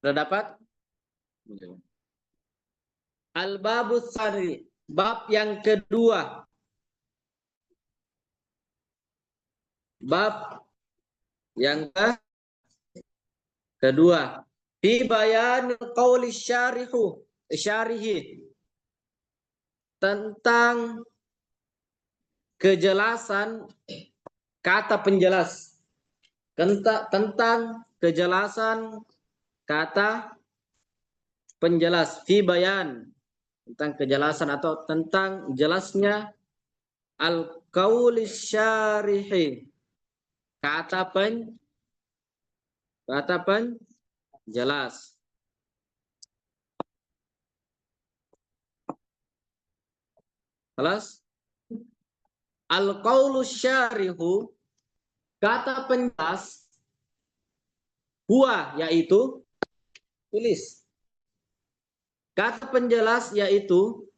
Sudah dapat? Al-babus tsani, bab yang kedua. Bab yang kedua. Fi bayan qauli syarihi, tentang kejelasan kata penjelas. Tentang kejelasan kata penjelas. Fi bayan, tentang kejelasan atau tentang jelasnya al-qauli syarihi, kata penjelas. Kelas? Al-qaulu syarihu, kata penjelas, huwa yaitu, tulis. Kata penjelas yaitu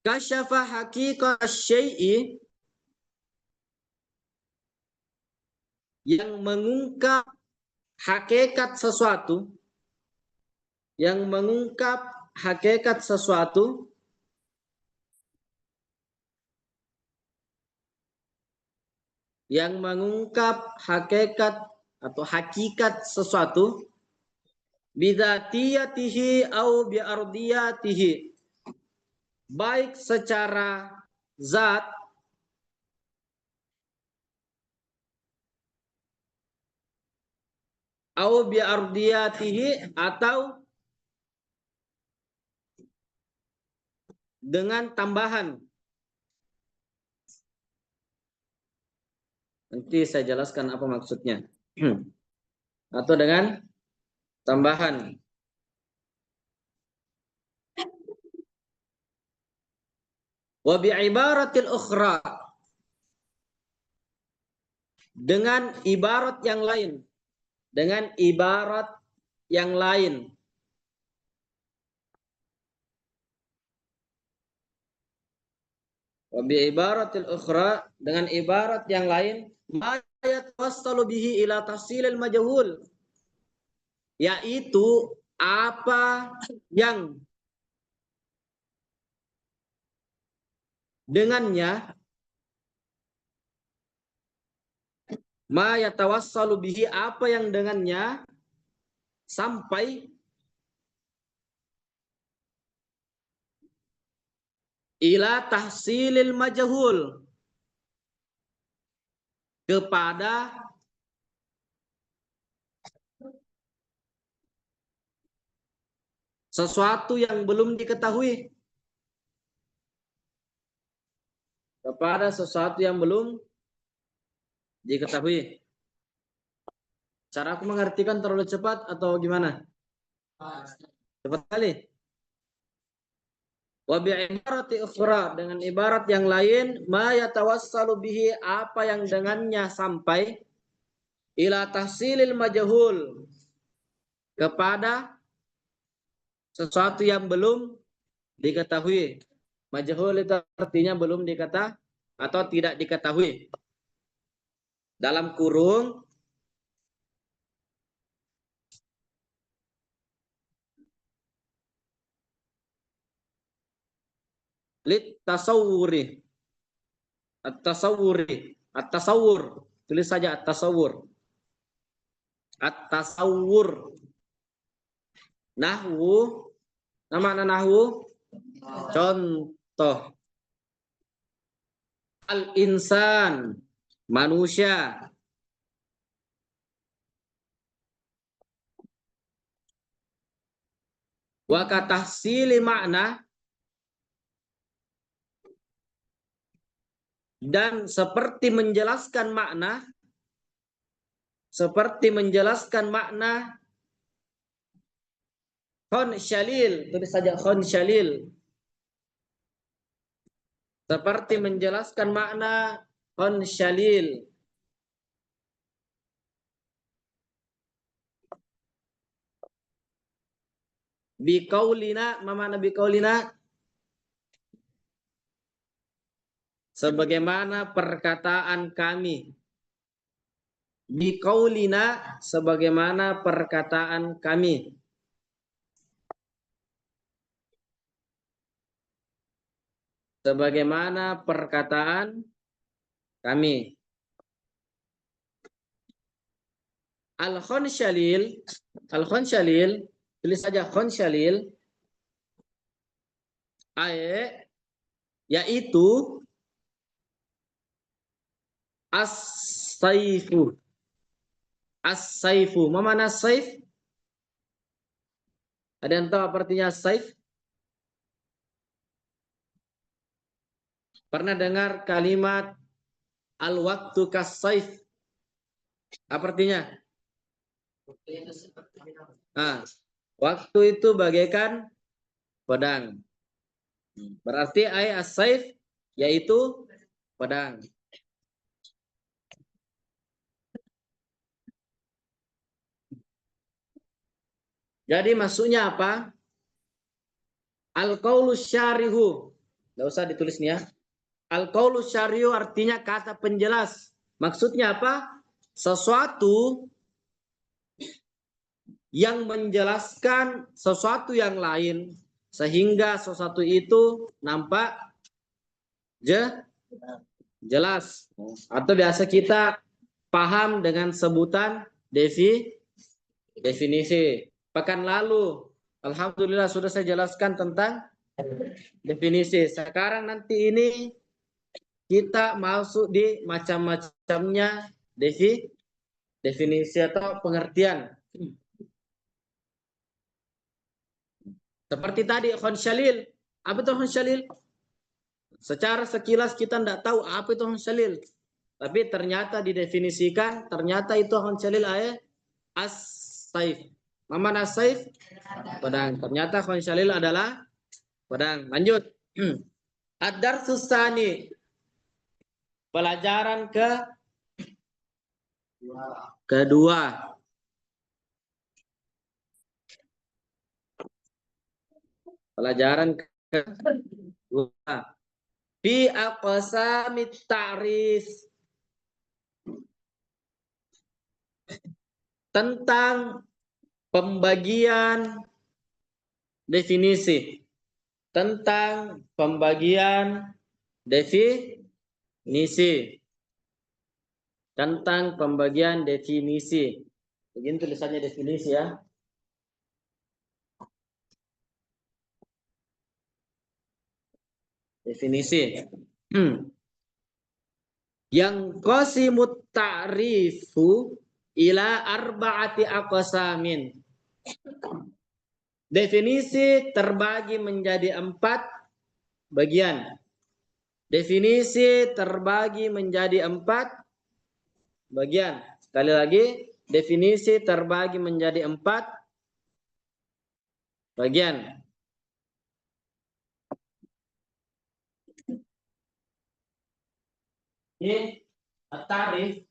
kasyafa haqiqat syai'i, yang mengungkap hakikat sesuatu, yang mengungkap hakikat sesuatu, yang mengungkap hakikat atau hakikat sesuatu, bidzatiyatihi au biardiyatihi, baik secara zat au biardiyatihi, atau dengan tambahan. Nanti saya jelaskan apa maksudnya. Atau dengan tambahan. Wa bi'ibaratil ukhra, dengan ibarat yang lain. Dengan ibarat yang lain. Wa bi'ibaratil ukhra, dengan ibarat yang lain, ma yatawassalu bihi ila tahsilil majhul, yaitu apa yang dengannya, ma yatawassalu bihi, apa yang dengannya sampai ila tahsilil majhul, kepada sesuatu yang belum diketahui. Kepada sesuatu yang belum diketahui. Cara aku mengartikan terlalu cepat atau gimana? Cepat kali. Wa bi'ibarati ukhra, dengan ibarat yang lain, ma yatawassalu bihi, apa yang dengannya sampai ila tahsilil majhul, kepada sesuatu yang belum diketahui. Majhul itu artinya belum diketahui atau tidak diketahui. Dalam kurung lit tasawuri, at-tasawuri, at-tasawur, tulis saja at-tasawur, at-tasawur. Nahwu, nama nahwu, contoh. Al-insan, manusia. Wa katahsili makna, dan seperti menjelaskan makna, khon syalil, tulis saja khon syalil, seperti menjelaskan makna khon syalil. Biqaulina, ma makna biqaulina? Sebagaimana perkataan kami. biqaulina sebagaimana perkataan kami. Sebagaimana perkataan kami. Al-Khansyalil, Al-Khansyalil, tulis saja Khansyalil, yaitu as-saifu. As-saifu. Ma mana saif? Ada yang tahu apa artinya saif? Pernah dengar kalimat al-waktu kas-saif? Apa artinya? Nah, waktu itu bagaikan pedang. Berarti as-saif yaitu pedang. Jadi maksudnya apa? Al-qaulu syarihu. Enggak usah ditulis nih ya. Al-qaulu syarihu artinya kata penjelas. Maksudnya apa? Sesuatu yang menjelaskan sesuatu yang lain sehingga sesuatu itu nampak jelas. Atau biasa kita paham dengan sebutan definisi. Pekan lalu, alhamdulillah sudah saya jelaskan tentang definisi. Sekarang nanti ini kita masuk di macam-macamnya definisi atau pengertian. Seperti tadi khansyalil. Apa itu khansyalil? Secara sekilas kita tidak tahu apa itu khansyalil. Tapi ternyata didefinisikan, ternyata itu khansyalil as-saif. Mana saif? Pedang. Ternyata khansyalil adalah pedang. Lanjut. Ad-darsus tsani. Pelajaran kedua. Pelajaran kedua. Fi aqsamit ta'rif. Tentang pembagian definisi. Tentang pembagian definisi. Tentang pembagian definisi. Begini tulisannya definisi ya. Definisi. Yang qasimut ta'rifu ila arba'ati aqsamin. Definisi terbagi menjadi 4 bagian. Definisi terbagi menjadi 4 bagian. Sekali lagi, definisi terbagi menjadi 4 bagian. Ini tarif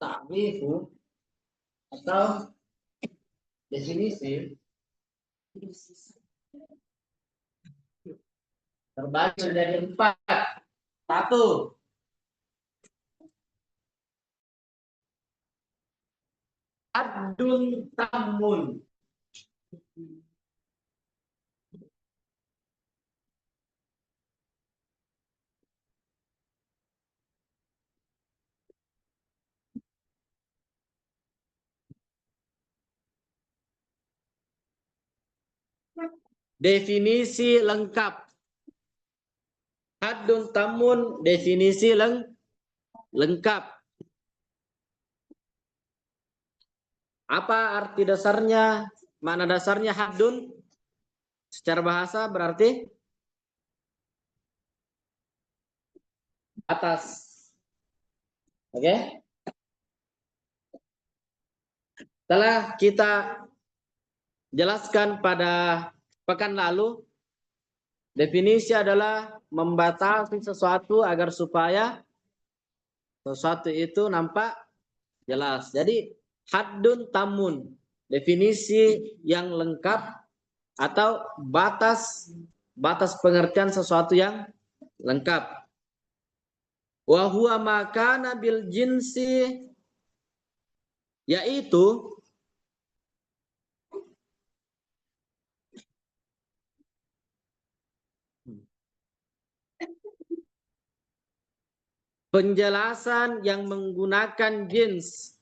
ta'rifu atau definisi terbagi menjadi 4. 1. Haddun tamun. Definisi lengkap. Haddun tamun definisi lengkap. Apa arti dasarnya? Makna dasarnya haddun secara bahasa berarti atas. Oke? Setelah kita jelaskan pada pekan lalu, definisi adalah membatasi sesuatu agar supaya sesuatu itu nampak jelas. Jadi haddun tamun. definisi yang lengkap atau batas pengertian sesuatu yang lengkap. Wa huwa makana bil jinsi, yaitu penjelasan yang menggunakan jins.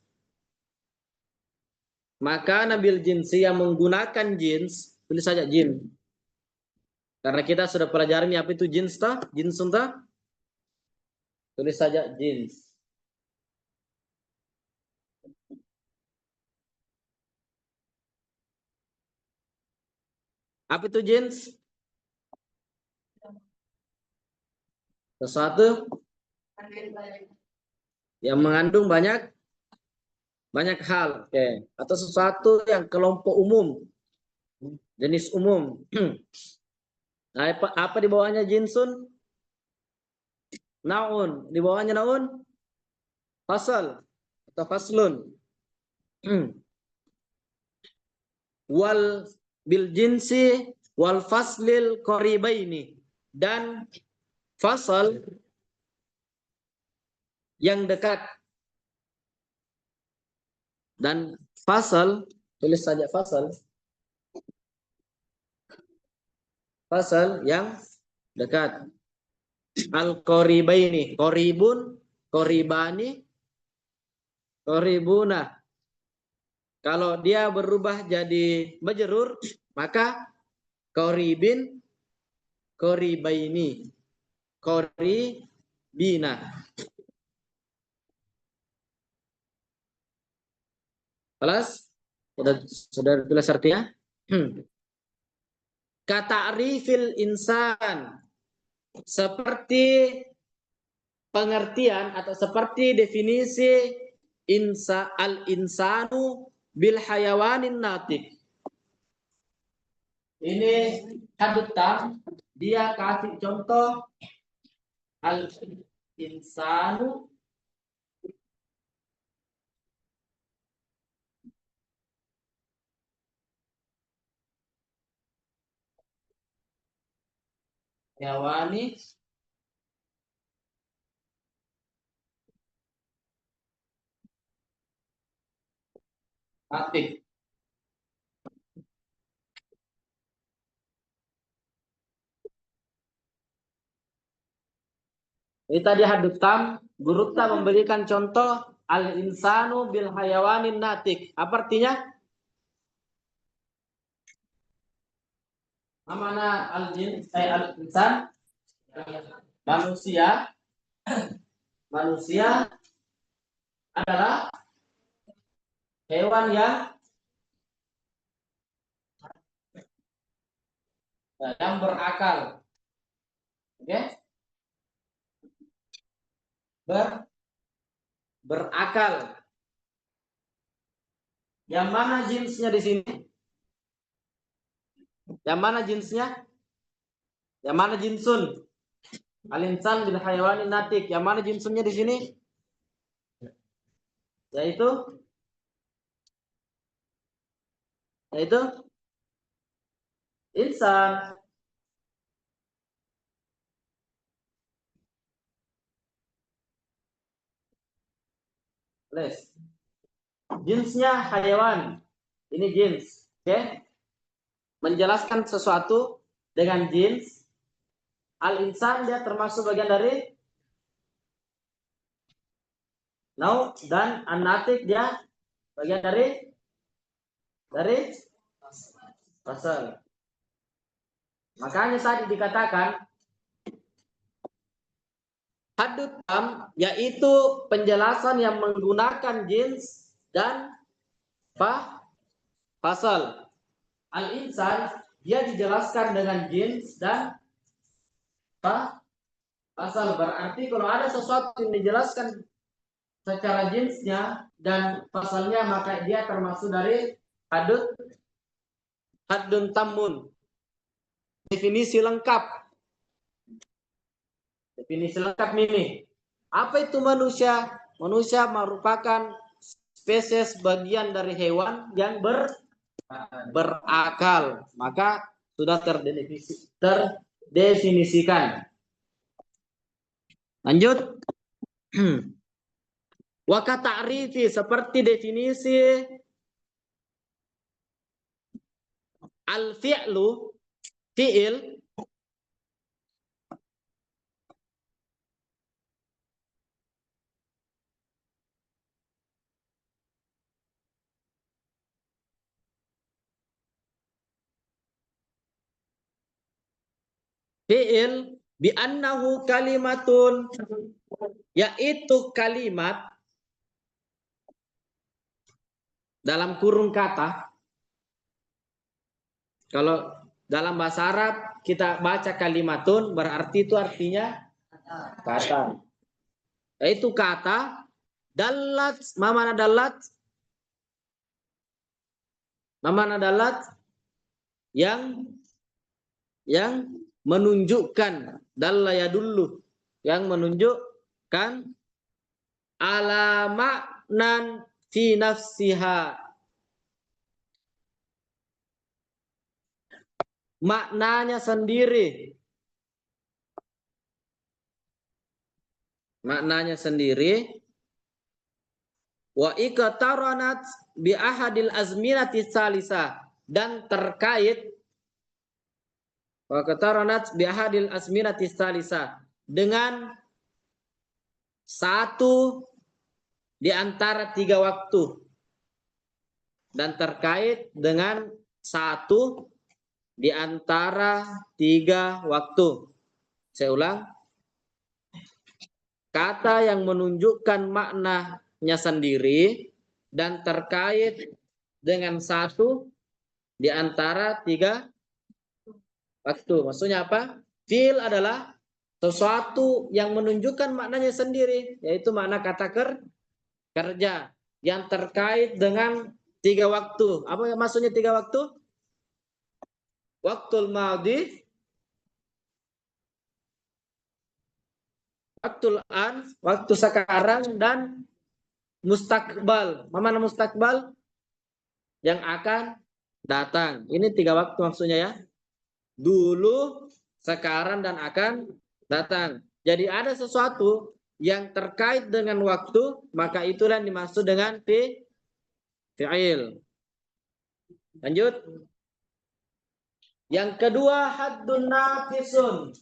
Maka nabil jinsi yang menggunakan jins, tulis saja jin. Karena kita sudah pelajari apa itu jins toh? Jins toh? Tulis saja jins. Apa itu jins? Sesuatu yang mengandung banyak hal, oke. Atau sesuatu yang kelompok umum, jenis umum. Nah, apa di bawahnya jinsun? Naun, di bawahnya naun? Fasal atau faslun. Wal bil jinsi wal faslil qaribaini, dan fasal yang dekat, dan fasal, tulis saja fasal yang dekat. Al qaribaini, qaribun, qaribani, qaribuna. Kalau dia berubah jadi majrur, maka qaribin, qaribaini, qaribina. Kelas? Sudah tulis artinya? Kata'rifil insan, seperti pengertian atau seperti definisi al-insanu bil hayawanin natik. Ini hadut tam, dia kasih contoh al-insanu hayawani natik. Ini tadi hadut tam, guru tam memberikan contoh al-insanu bil hayawanin natik. Apa artinya? Mana al-insan? Manusia adalah hewan yang berakal. Oke? Berakal. Yang mana jenisnya di sini? Yang mana jenisnya? Yang mana jinsun? Al-insan bil hayawanin natik. Yang mana jinsunnya di sini? Yaitu insan. Les. Jenisnya hayawan. Ini jenis. Oke. Menjelaskan sesuatu dengan jenis. Al-insan dia termasuk bagian dari nau, dan an-natik dia bagian dari fasal. Makanya tadi dikatakan hadut tam, yaitu penjelasan yang menggunakan jins dan fasal. Al-insan dia dijelaskan dengan jins dan fasal. Berarti kalau ada sesuatu yang dijelaskan secara jinsnya dan pasalnya, maka dia termasuk dari hadun tamun. Definisi lengkap. Definisi lengkap ini. Apa itu manusia? Manusia merupakan spesies bagian dari hewan yang berakal, maka sudah terdefinisikan. Lanjut. Wa kata'rifi, seperti definisi al-fi'lu, fi'il, fi'il bi annahu kalimatun, yaitu kalimat dalam kurung kata. Kalau dalam bahasa Arab kita baca kalimatun, berarti itu artinya kata. Yaitu kata dalat, mamana dalat, mamana dalat yang menunjukkan, dalla yadullu, yang menunjukkan ala maknan fi nafsiha, maknanya sendiri, maknanya sendiri. Wa iqtaranat bi ahadil azminati salisa, dan terkait wa iqtaranat bi ahadil azminati salisa, dengan satu di antara 3 waktu, dan terkait dengan satu di antara 3 waktu. Saya ulang. Kata yang menunjukkan maknanya sendiri dan terkait dengan satu di antara 3 waktu. Maksudnya apa? Fi'il adalah sesuatu yang menunjukkan maknanya sendiri, yaitu makna kata kerja yang terkait dengan 3 waktu. Apa maksudnya 3 waktu? Waktul madhi, waktul an, waktu sekarang, dan mustakbal. Mana mustakbal? Yang akan datang. Ini 3 waktu maksudnya ya. Dulu, sekarang, dan akan datang. Jadi ada sesuatu yang terkait dengan waktu, maka itulah yang dimaksud dengan fi'il. Lanjut. Yang kedua, haddun nafisun.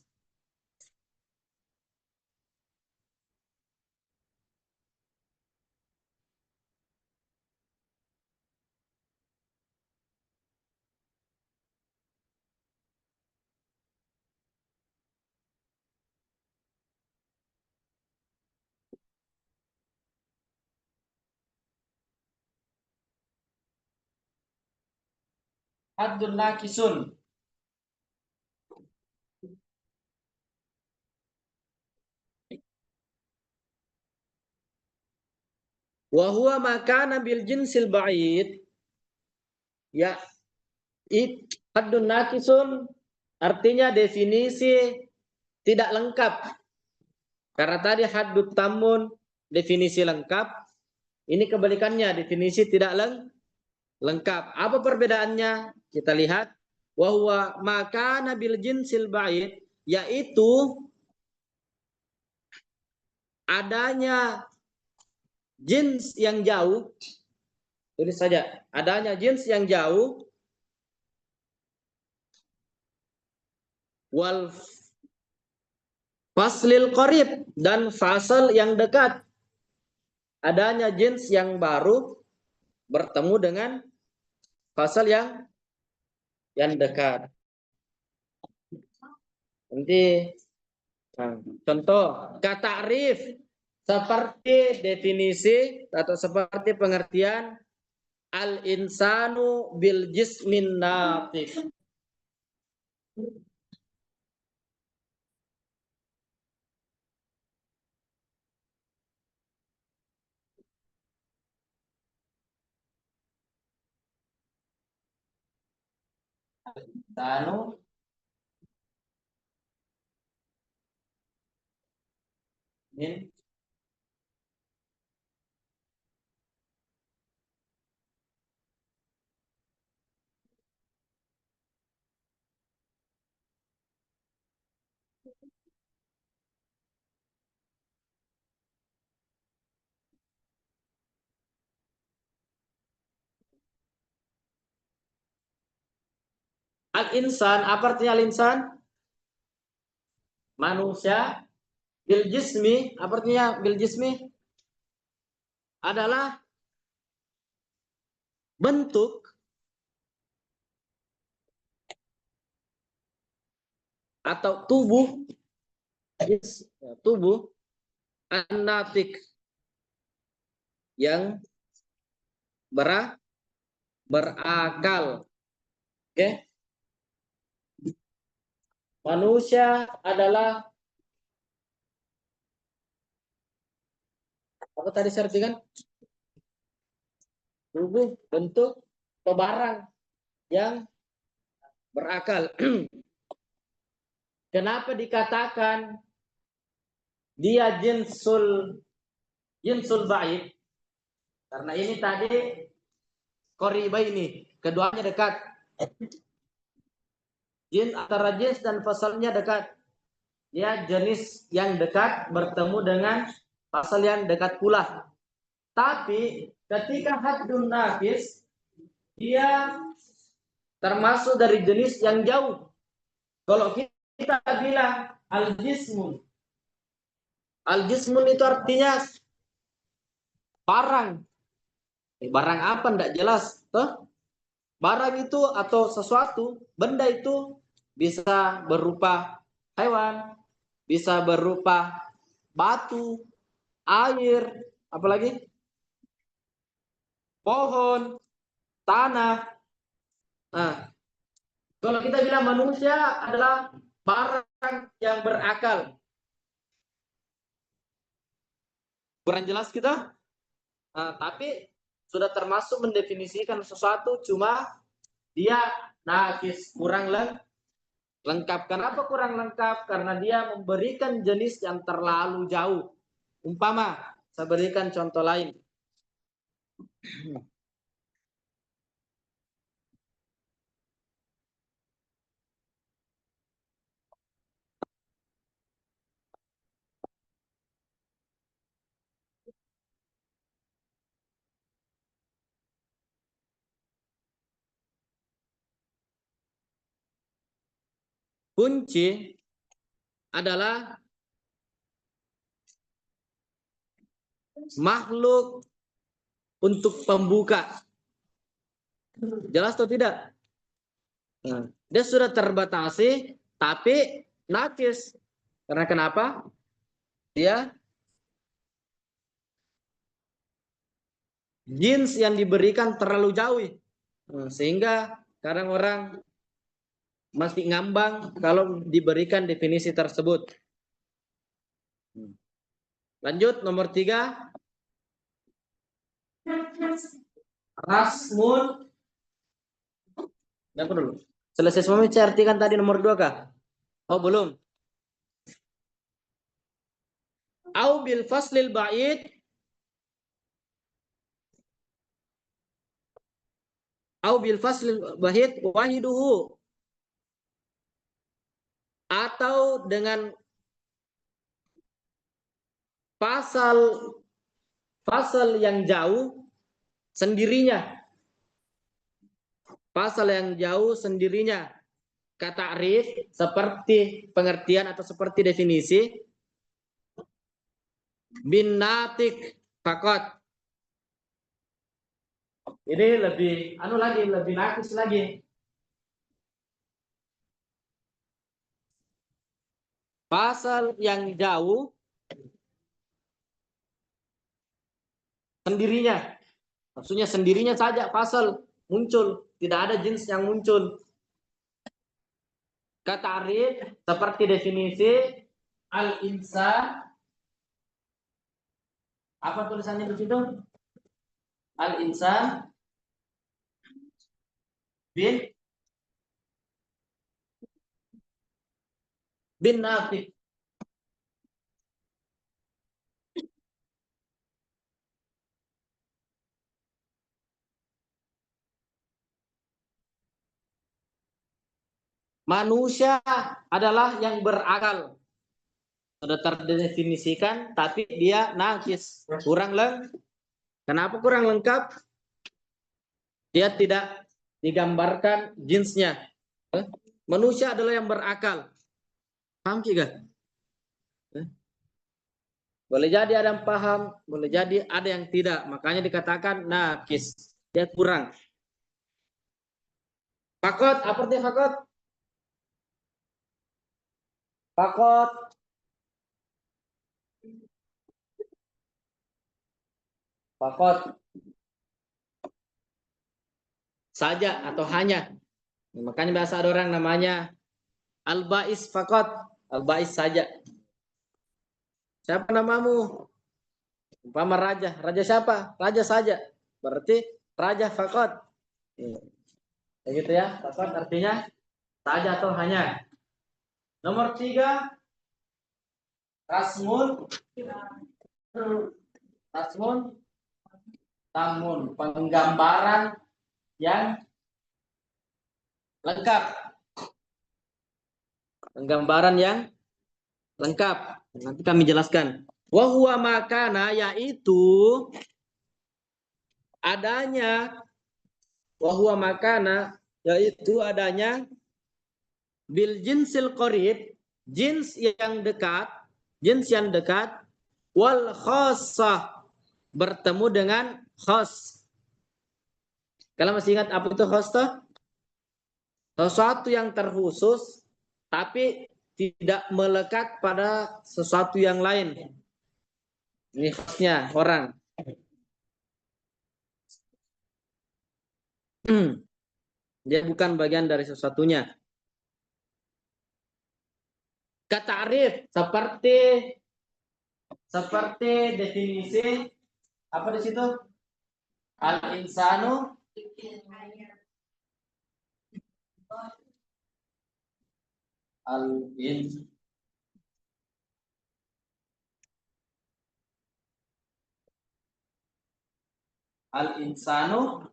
Haddun nakisun. Wa huwa makana bil jinsil ba'id. Ya, haddun nakisun artinya definisi tidak lengkap. Karena tadi haddut tamun definisi lengkap, ini kebalikannya, definisi tidak lengkap. Apa perbedaannya? Kita lihat. Wa huwa makana bil jinsil ba'id, yaitu adanya jins yang jauh. Tulis saja, adanya jins yang jauh, wal faslil qarib, dan fasal yang dekat. Adanya jins yang baru bertemu dengan fasal yang dekat. Nanti contoh kata arif, seperti definisi atau seperti pengertian al insanu bil jismin natif. Insanu min Al-insan, apa artinya al-insan? Manusia. Bil jismi, apa artinya bil jismi? Adalah bentuk atau tubuh, tubuh an-natik yang berakal. Oke. Manusia adalah apa tadi saya artikan? Tubuh, bentuk, atau barang yang berakal. Kenapa dikatakan dia jinsul ba'id? Karena ini tadi qaribaini, keduanya dekat. Antara jins dan fasalnya dekat. Ya, jenis yang dekat bertemu dengan fasal yang dekat pula. Tapi ketika haddun nafis, dia termasuk dari jenis yang jauh. Kalau kita bilang al-jismun itu artinya barang. Barang apa enggak jelas, toh? Barang itu atau sesuatu, benda itu bisa berupa hewan, bisa berupa batu, air, apalagi pohon, tanah. Nah, kalau kita bilang manusia adalah barang yang berakal. Kurang jelas kita? Nah, tapi sudah termasuk mendefinisikan sesuatu, cuma dia nakis, kurang lengkap. Kenapa kurang lengkap? Karena dia memberikan jenis yang terlalu jauh. Umpama, saya berikan contoh lain. Kunci adalah makhluk untuk pembuka. Jelas atau tidak? Nah, dia sudah terbatasi, tapi nakis. Karena kenapa? Dia jins yang diberikan terlalu jauh. Sehingga kadang orang masih ngambang kalau diberikan definisi tersebut. Lanjut, nomor 3. Rasmun. Apa dulu? Selesai semua saya artikan tadi nomor 2 kah? Oh, belum. Au bil faslil ba'id. Au bil faslil ba'id wahiduhu. Atau dengan pasal yang jauh sendirinya. Pasal yang jauh sendirinya. Kata arif seperti pengertian atau seperti definisi. Bin natik fakot. Ini lebih lebih nakis lagi. Pasal yang jauh sendirinya. Maksudnya sendirinya saja pasal muncul, tidak ada jenis yang muncul. Kata arif seperti definisi al-insan. Apa tulisannya di situ? Al-insan bin natik. Manusia adalah yang berakal. Sudah terdefinisikan, tapi dia nakis. Kurang lengkap. Kenapa kurang lengkap? Dia tidak digambarkan jenisnya. Manusia adalah yang berakal. Paham tidak? Boleh jadi ada yang paham, boleh jadi ada yang tidak. Makanya dikatakan nakis, dia kurang. Fakot, apa artinya fakot? Fakot. Fakot. Saja atau hanya. Makanya bahasa ada orang namanya al-bais fakot. Al-bais saja. Siapa namamu? Umpama raja. Raja siapa? Raja saja. Berarti raja fakot. Begitu ya. Fakot artinya saja atau hanya. Nomor 3. Rasmun. Rasmun. Tamun. Penggambaran yang lengkap. Penggambaran yang lengkap. Nanti kami jelaskan. Wahwa makana, yaitu adanya. Wahwa makana, yaitu adanya bil jinsil qarib, jins yang dekat, wal khossah, bertemu dengan khos. Kalian masih ingat apa itu khossah? Sesuatu yang terkhusus tapi tidak melekat pada sesuatu yang lain. Ini khasnya orang. Dia bukan bagian dari sesuatunya. Kata-arif seperti definisi apa di situ? Al-insanu al-insanu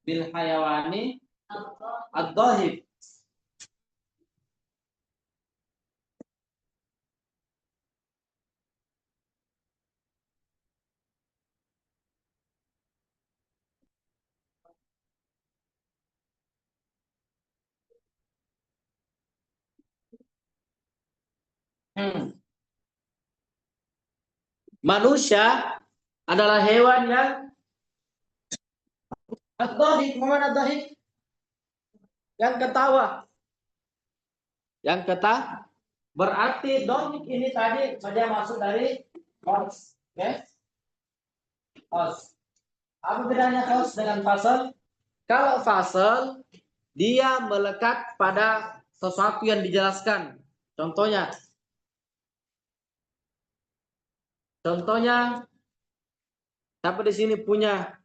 bil hayawani ad-dhahib. Manusia adalah hewan yang ad-dhahib. Mana ad-dhahib? Yang ketawa. Yang ketawa. Berarti dhahib ini tadi saja masuk dari host. Okay? Host. Apa bedanya host dengan fasal? Kalau fasal, dia melekat pada sesuatu yang dijelaskan. Contohnya, siapa di sini punya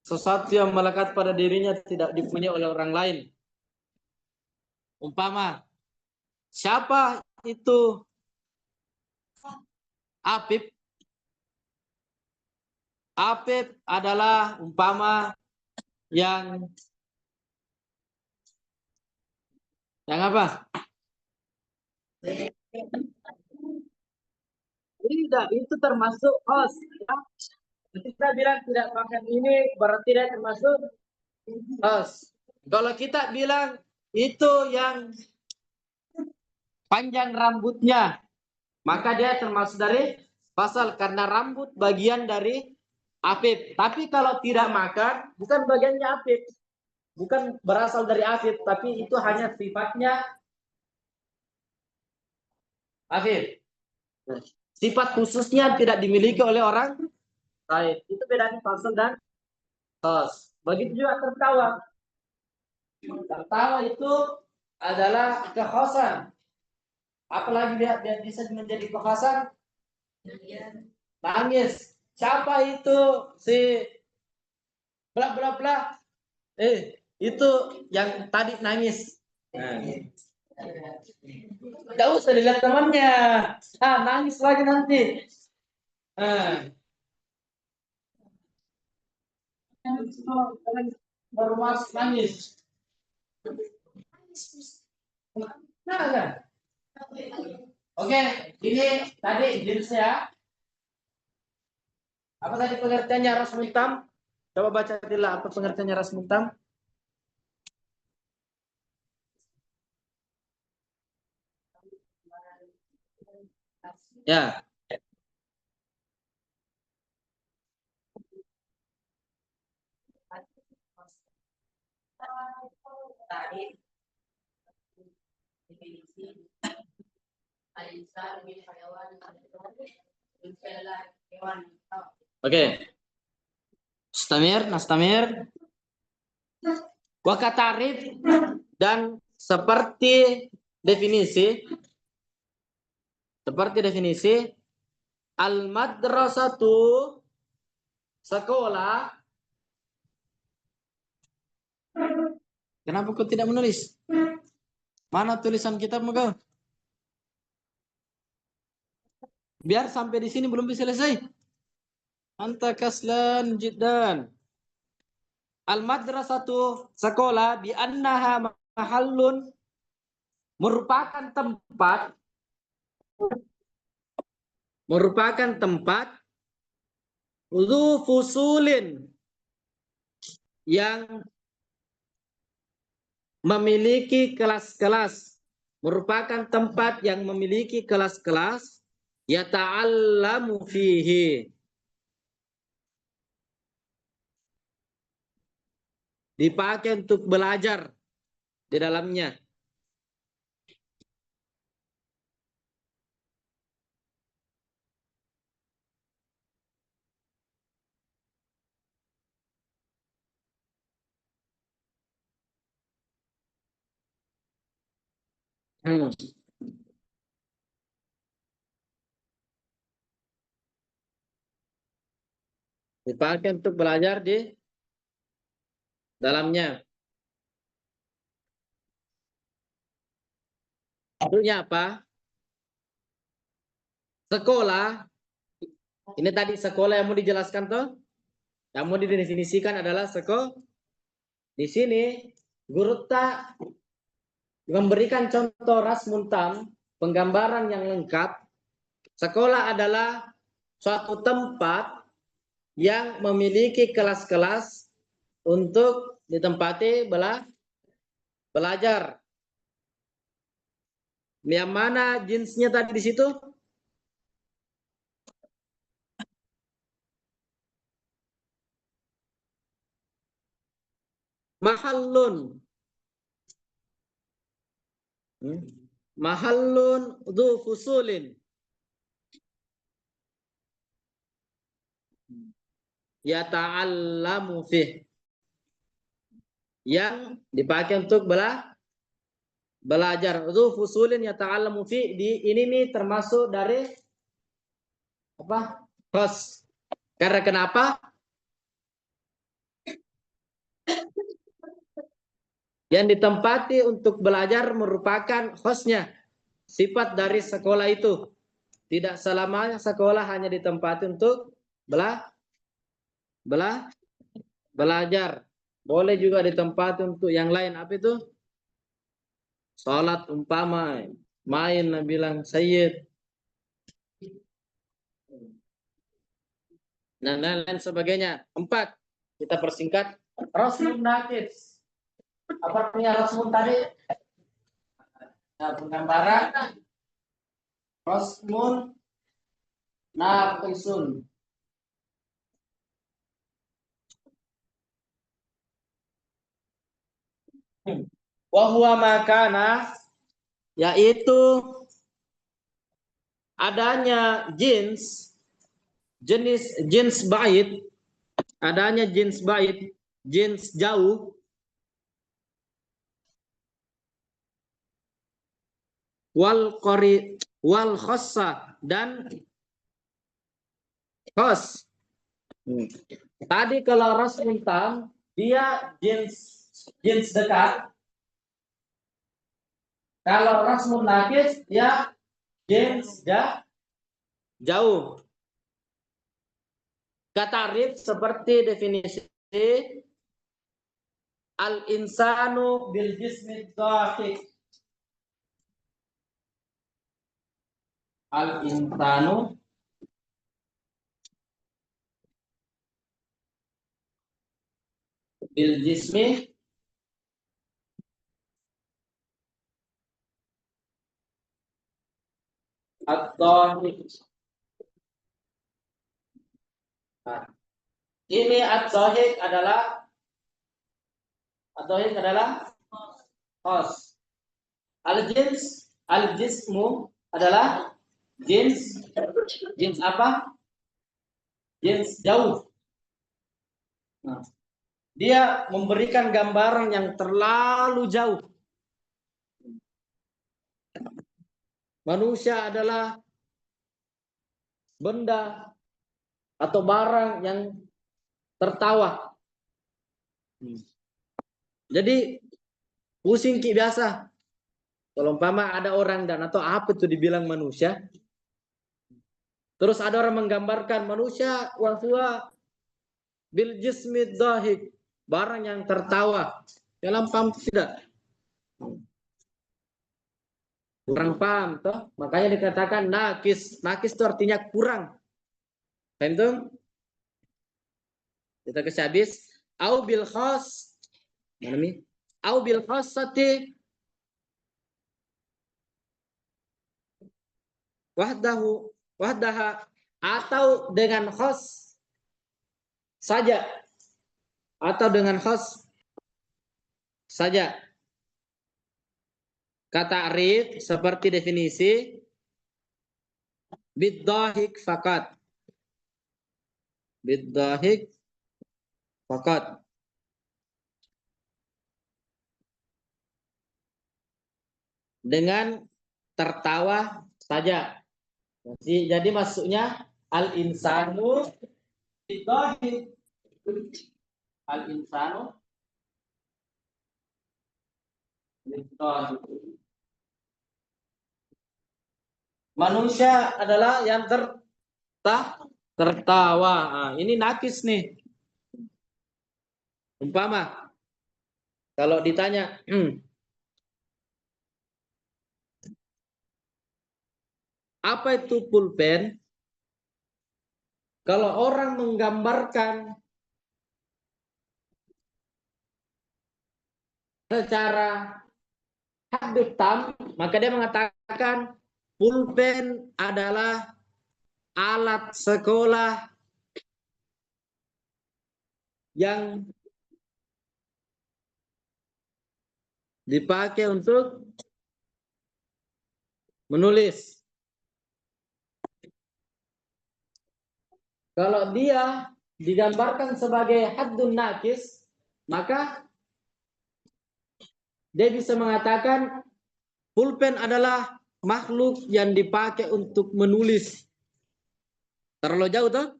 sesuatu yang melekat pada dirinya tidak dipunyai oleh orang lain? Umpama, siapa itu Apip? Apip adalah umpama yang apa? Tidak, itu termasuk host. Ya. Kita bilang tidak makan ini berarti dia termasuk host. Kalau kita bilang itu yang panjang rambutnya, maka dia termasuk dari pasal karena rambut bagian dari Apip. Tapi kalau tidak makan, bukan bagiannya Apip. Bukan berasal dari Apip, tapi itu hanya sifatnya Apip. Sifat khususnya tidak dimiliki oleh orang lain. Itu bedanya fasal dan khos. Begitu juga tertawa. Tertawa itu adalah kekhosan. Apalagi dia bisa menjadi kekhosan? Nangis. Siapa itu si bla bla bla? Itu yang tadi nangis. Nah. Gak usah dilihat temannya. Nangis lagi nanti. Baru masuk nangis. Nah, oke, ini tadi jenisnya. Apa tadi pengertiannya ras muhtam? Coba baca dulu apa pengertiannya ras muhtam. Ya. Oke. Nastamir. Wakatarif dan definisi seperti definisi al-madrasatu sekolah. Kenapa kau tidak menulis? Mana tulisan kitabmu kau? Biar sampai di sini belum bisa selesai. Anta kaslan jiddan. Al-madrasatu sekolah bi annaha mahallun merupakan tempat dzu fusulin yang memiliki kelas-kelas, merupakan tempat yang memiliki kelas-kelas yata'allamu fihi, dipakai untuk belajar di dalamnya. Dipakai untuk belajar di dalamnya. Maksudnya apa? Sekolah, ini tadi sekolah yang mau dijelaskan tuh, yang mau didefinisikan adalah sekolah. Di sini guru tak memberikan contoh rasmuntam, penggambaran yang lengkap. Sekolah adalah suatu tempat yang memiliki kelas-kelas untuk ditempati belajar. Yang mana jenisnya tadi di situ? Mahallun. Mahallun dzu fusulin. Yata'allamu fih. Yang dipakai untuk belajar. Dzu fusulin yata'allamu fih. Ini nih termasuk dari apa? Host. Karena kenapa? Yang ditempati untuk belajar merupakan hostnya, sifat dari sekolah itu. Tidak selamanya sekolah hanya ditempati untuk belajar. Boleh juga ditempati untuk yang lain. Apa itu? Salat umpama, main, bilang Sayyid, dan lain-lain sebagainya. 4. Kita persingkat. Rasmun nakis. Apa artinya rasmun tadi? Nah, penggambaran rasmun naqisun. Wahwa makana, yaitu adanya jenis bait, adanya jenis bait, jenis jauh, wal khossa, dan khos. Tadi kalau rasmun tam dia jenis dekat. Kalau rasmun nakis dia jenis jauh. Katarif seperti definisi al-insanu bil jismi dhahik. Al-insanu bil jismi ad-dhahik. Nah, ini ad-dhahik adalah host. Al-jismu adalah jins apa? Jins jauh. Nah, dia memberikan gambaran yang terlalu jauh. Manusia adalah benda atau barang yang tertawa. Jadi pusing ki biasa. Kalau umpama ada orang dan atau apa itu dibilang manusia, terus ada orang menggambarkan manusia wahwa bil jismid dhahik, barang yang tertawa. Dalam paham tidak? Kurang paham toh? Makanya dikatakan nakis. Nakis itu artinya kurang. Paham tuh? Kita kasih habis. Au bil khas. Mana nih? Au bil khassati wahdaha, atau dengan khas saja, atau dengan khas saja. Kata arif seperti definisi bid-dhahik fakat. Bid-dhahik fakat. Dengan tertawa saja. Jadi masuknya al-insanu bid-dhahik. Al-insanu bid-dhahik. Manusia adalah yang tertawa. Nah, ini nakis nih. Umpama kalau ditanya, apa itu pulpen? Kalau orang menggambarkan secara haddam, maka dia mengatakan pulpen adalah alat sekolah yang dipakai untuk menulis. Kalau dia digambarkan sebagai haddun nakis, maka dia bisa mengatakan pulpen adalah makhluk yang dipakai untuk menulis. Terlalu jauh tuh?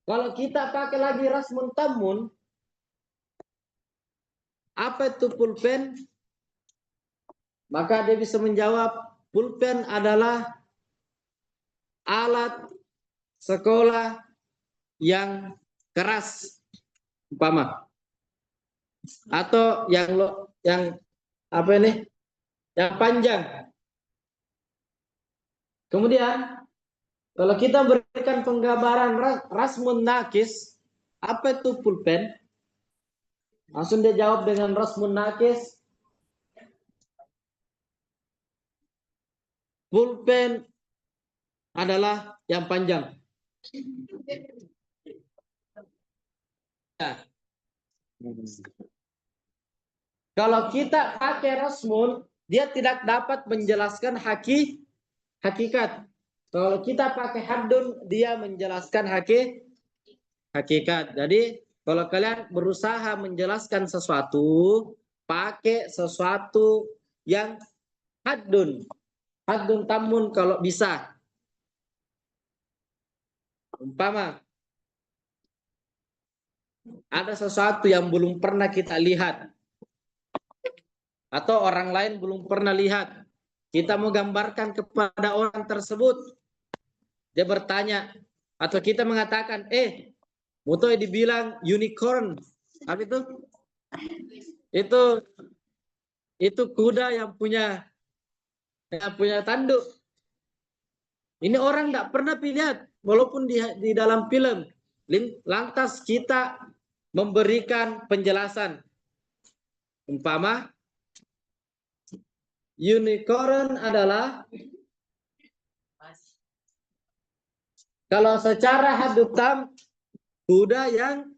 Kalau kita pakai lagi rasmun tamun, apa itu pulpen? Maka dia bisa menjawab, pulpen adalah alat sekolah yang keras, umpama, atau yang apa ini, yang panjang. Kemudian kalau kita berikan penggambaran rasmun nakis, apa itu pulpen? Langsung dia jawab dengan rasmun nakis, pulpen adalah yang panjang. Kalau kita pakai rasmun, dia tidak dapat menjelaskan hakikat. Kalau kita pakai haddun, dia menjelaskan hakikat. Jadi kalau kalian berusaha menjelaskan sesuatu, pakai sesuatu yang haddun tamun kalau bisa. Umpama ada sesuatu yang belum pernah kita lihat atau orang lain belum pernah lihat, kita mau gambarkan kepada orang tersebut, dia bertanya atau kita mengatakan, Mutoy dibilang unicorn, apa itu? Itu kuda yang punya tanduk. Ini orang tidak pernah lihat, walaupun di dalam film. Lantas kita memberikan penjelasan. Umpama, unicorn adalah Kalau secara hadutam, kuda yang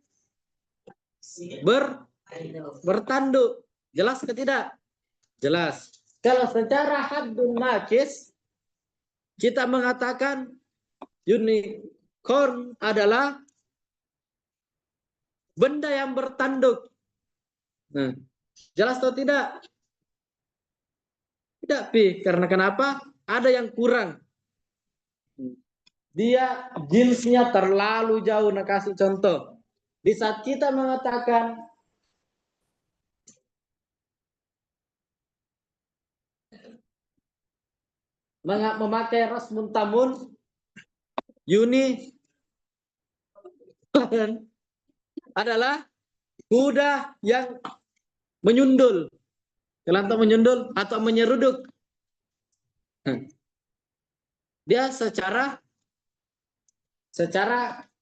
bertanduk. Jelas ke tidak? Jelas. Kalau secara haddun nakis, kita mengatakan unicorn adalah benda yang bertanduk. Nah, jelas atau tidak? Tidak, Pi. Karena kenapa? Ada yang kurang. Dia jenisnya terlalu jauh. Nah, kasih contoh. Di saat kita mengatakan memakai ras muntamun, Yuni adalah kuda yang menyundul. Kelantar menyundul atau menyeruduk. Dia secara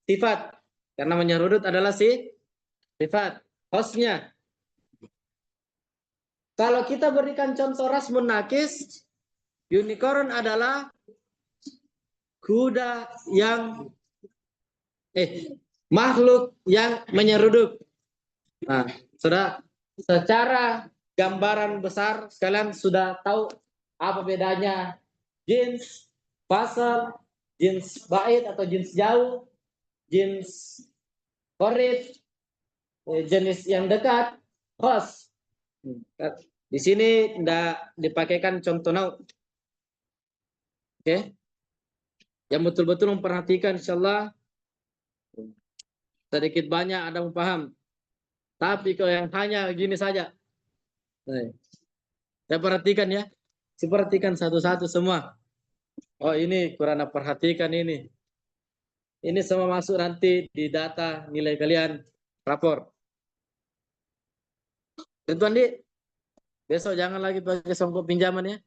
sifat. Karena menyeruduk adalah sifat. Hostnya. Kalau kita berikan contoh rasmun nakis, unicorn adalah kuda yang makhluk yang menyeruduk. Nah, sudah secara gambaran besar kalian sudah tahu apa bedanya jins fasal, jins bait atau jins jauh, jins korid, jenis yang dekat, khos. Di sini tidak dipakaikan contoh now. Oke. Yang betul-betul memperhatikan insyaallah sedikit banyak ada yang paham. Tapi kalau yang hanya gini saja. Saya perhatikan ya. Saya perhatikan satu-satu semua. Oh ini kurang perhatikan ini. Ini semua masuk nanti di data nilai kalian rapor. Tentu Andi, besok jangan lagi pakai songkok pinjaman ya.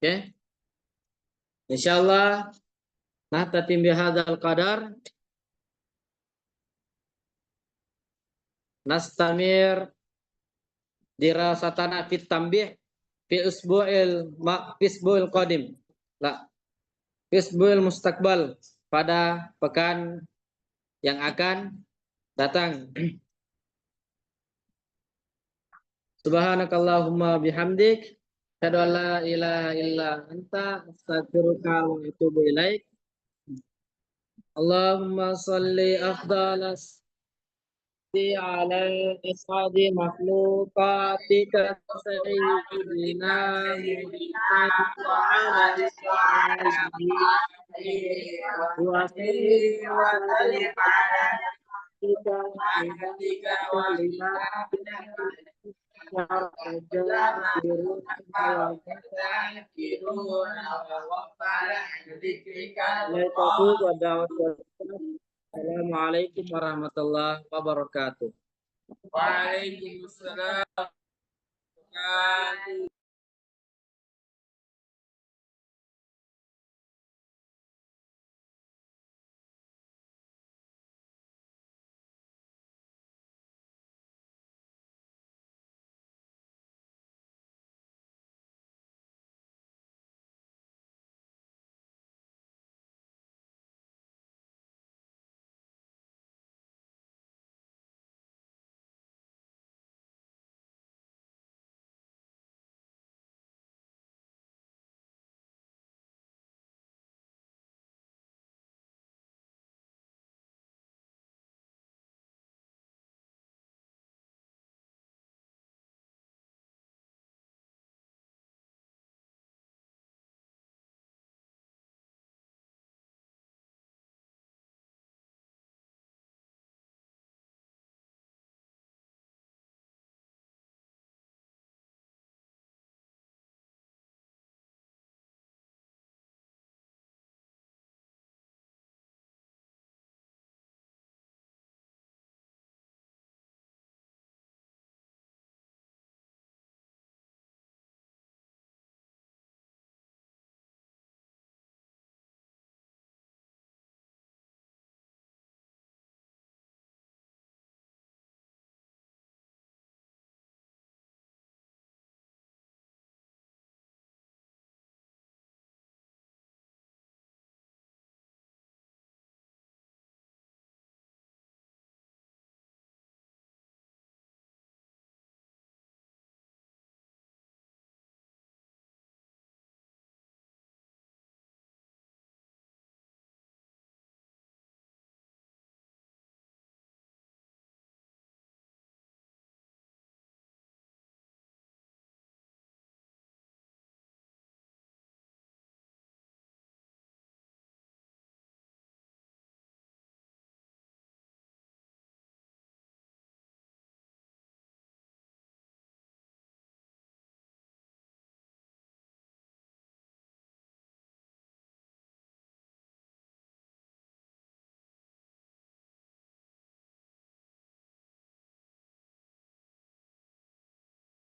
Oke. Insyaallah nahtatim bihadzal qadar. Nastamir dirasatana fit tambih fi usbu'il qadim. La, fi usbu'il mustaqbal, pada pekan yang akan datang. Subhanakallahumma bihamdik, asyhadu an la ilaha illa anta, astaghfiruka wa atubu ilaik. Allahumma salli afdalas على إسعاد مخلوقاتك سيدنا محمد وعلى آله وسلم Assalamualaikum warahmatullahi wabarakatuh. Waalaikumsalam.